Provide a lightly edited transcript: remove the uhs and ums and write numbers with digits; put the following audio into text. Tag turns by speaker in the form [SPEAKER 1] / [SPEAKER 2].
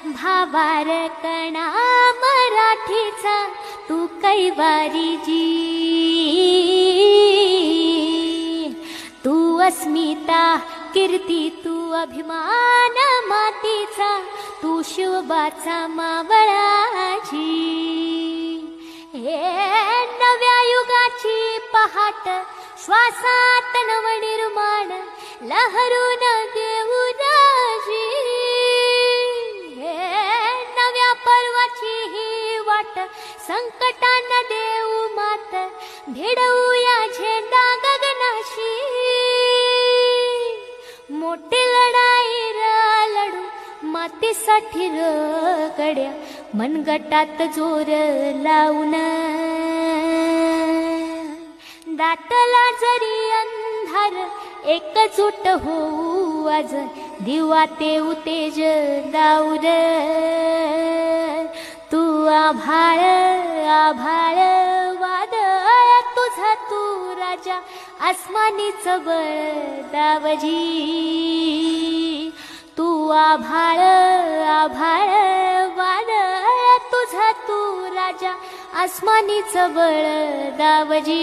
[SPEAKER 1] भावार कणा मराठीचा तू कैवारी जी, तू अस्मिता कीर्ती तू अभिमान मातीचा, तू शिवबाचा मावळाची। हे नव्या युगाची पहाट श्वासात नवनिर्माण लहरून देऊ राजी। हे नव्या पर्वाची ही वाट संकटांना देऊ मात, भिडवूया झेंडा गगनाशी। मोठी लढाई लढू मातीसाठी गड्या, मनगटात जोर लावून। दाटला जरी अंधार एकजूट होऊ आज, दिवा ते उतेज दाऊर। तू आभाळ आभाळ वादळ तुझा तू राजा, आसमानीच बळ दावजी। तू आभाळ आभाळ वादळ तुझा तू राजा, आसमानीच बळ दावजी।